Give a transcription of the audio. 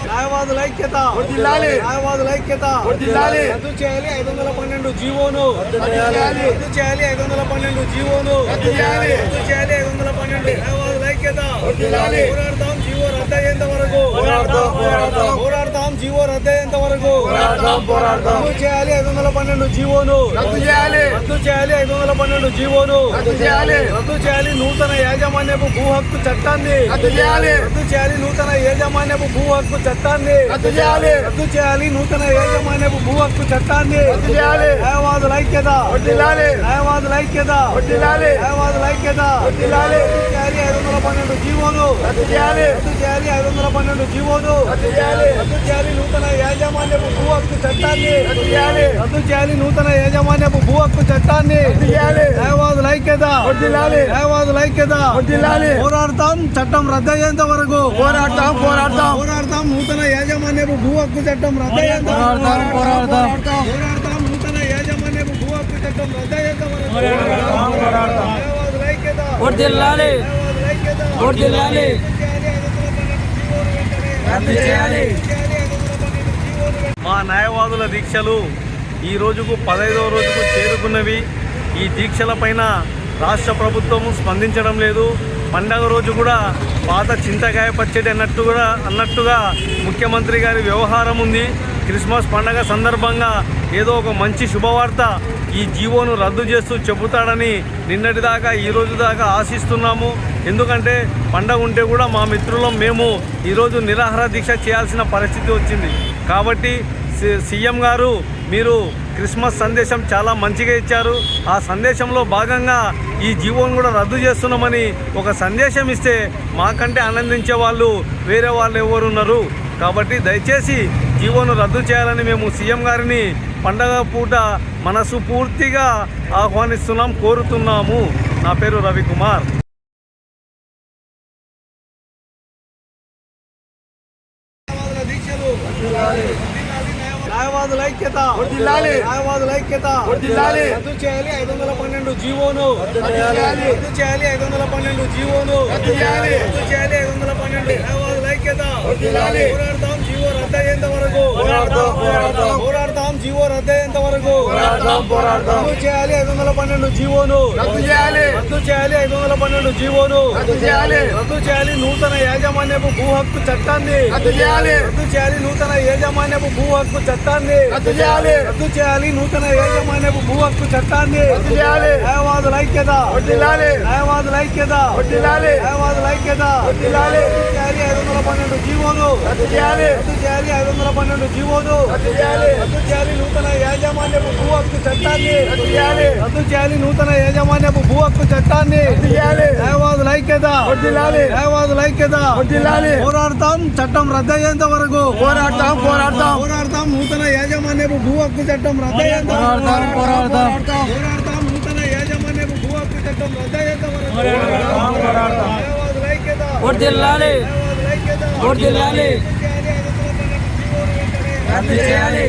న్యాయవాదుల ఐక్యత, న్యాయవాదుల ఐక్యత, రద్దు చేయాలి 512 జీవోను, రద్దు చేయాలి 512 జీవోను, రద్దు చేయాలి 512. న్యాయవాదుల ఐక్యత, పోరాడతాం జీవో రద్దయ్యేంత వరకు, పోరాడతాం జీవో రద్దయ్యేంత వరకు, రద్దు చేయాలి 512 జీవోను, రద్దు చేయాలి 512 జీవోను, రద్దు చేయాలి నూతన యాజమాన్యపు భూ హక్కు చట్టాన్ని, రద్దు చేయాలి నూతన యాజమాన్యపు భూ హక్కు చట్టాన్ని, రద్దు చేయాలి నూతన యాజమాన్యపు భూ హక్కు చట్టాన్ని, న్యాయవాదుల ఐక్యత, న్యాయవాదుల ఐక్యత, న్యాయవాదుల ఐక్యత, 512 జీవోను, రద్దు చేయాలి 512 జీవోను, రద్దు చేయాలి నూతన యాజమాన్యపు భూ హక్కు చట్టాన్ని, రద్దు చేయాలి నూతన యాజమాన్యపు భూ హక్కు చట్టాన్ని, న్యాయవాదుల ఐక్యత, న్యాయవాదుల ఐక్యత, పోరాడతాం చట్టం రద్దయ్యేంత వరకు, పోరాడతాం నూతన యాజమాన్యపు భూ హక్కు చట్టం రద్దయ్యేంత వరకు, పోరాడతాం నూతన యాజమాన్యపు భూ హక్కు చట్టం రద్దయ్యేంత వరకు, న్యాయవాదుల ఐక్యత, మా న్యాయవాదుల దీక్షలు ఈ రోజుకు 15వ రోజుకు చేరుకున్నవి. ఈ దీక్షల పైన రాష్ట్ర ప్రభుత్వము స్పందించడం లేదు. పండగ రోజు కూడా పాత చింతకాయ పచ్చడి అన్నట్టుగా ముఖ్యమంత్రి గారి వ్యవహారం ఉంది. క్రిస్మస్ పండగ సందర్భంగా ఏదో ఒక మంచి శుభవార్త ఈ జీవోను రద్దు చేస్తూ చెబుతాడని నిన్నటిదాకా ఈ రోజు దాకా ఆశిస్తున్నాము. ఎందుకంటే పండగ ఉంటే కూడా మా మిత్రులం మేము ఈరోజు నిరాహార దీక్ష చేయాల్సిన పరిస్థితి వచ్చింది. కాబట్టి సీఎం గారు మీరు క్రిస్మస్ సందేశం చాలా మంచిగా ఇచ్చారు. ఆ సందేశంలో భాగంగా ఈ జీవోను కూడా రద్దు చేస్తున్నామని ఒక సందేశం ఇస్తే మాకంటే ఆనందించే వాళ్ళు వేరే వాళ్ళు ఎవరున్నారు. కాబట్టి దయచేసి జీవోను రద్దు చేయాలని మేము సీఎం గారిని పండగ పూట మనసు పూర్తిగా ఆహ్వానిస్తున్నాం, కోరుతున్నాము. నా పేరు రవికుమార్. న్యాయవాదుల ఐక్యత, న్యాయవాదుల ఐక్యత, రద్దు చేయాలి 512 జీవోను, రద్దు చేయాలి 512 జీవోను, రద్దు చేయాలి 512. న్యాయవాదుల ఐక్యత, పోరాడతాం జీవో రద్దయ్యేంత వరకు, పోరాడతాం జీవో రద్దయ్యేంత వరకు, రద్దు చేయాలి 512 జీవోను, రద్దు చేయాలి 512 జీవోను, రద్దు చేయాలి నూతన యాజమాన్యపు భూ హక్కు చట్టాన్ని, రద్దు చేయాలి నూతన యాజమాన్యపు భూ హక్కు చట్టాన్ని, రద్దు చేయాలి నూతన యాజమాన్యపు భూ హక్కు చట్టాన్ని, న్యాయవాదుల ఐక్యత, న్యాయవాదుల ఐక్యత, న్యాయవాదుల ఐక్యత, 512 జీవోను, రద్దు చేయాలి 512 జీవోను, రద్దు చేయాలి నూతన యాజమాన్యపు భూ హక్కు చట్టాన్ని, రద్దు చేయాలి నూతన యాజమాన్యపు భూ హక్కు చట్టాన్ని, న్యాయవాదుల ఐక్యత, న్యాయవాదుల ఐక్యత, పోరాడతాం చట్టం రద్దయ్యేంత వరకు, పోరాడతాం నూతన యాజమాన్యపు భూ హక్కు చట్టం రద్దయ్యేంత వరకు, పోరాడతాం నూతన యాజమాన్యపు భూ హక్కు చట్టం రద్దయ్యేంత వరకు, న్యాయవాదుల ఐక్యత, రద్దు చేయాలి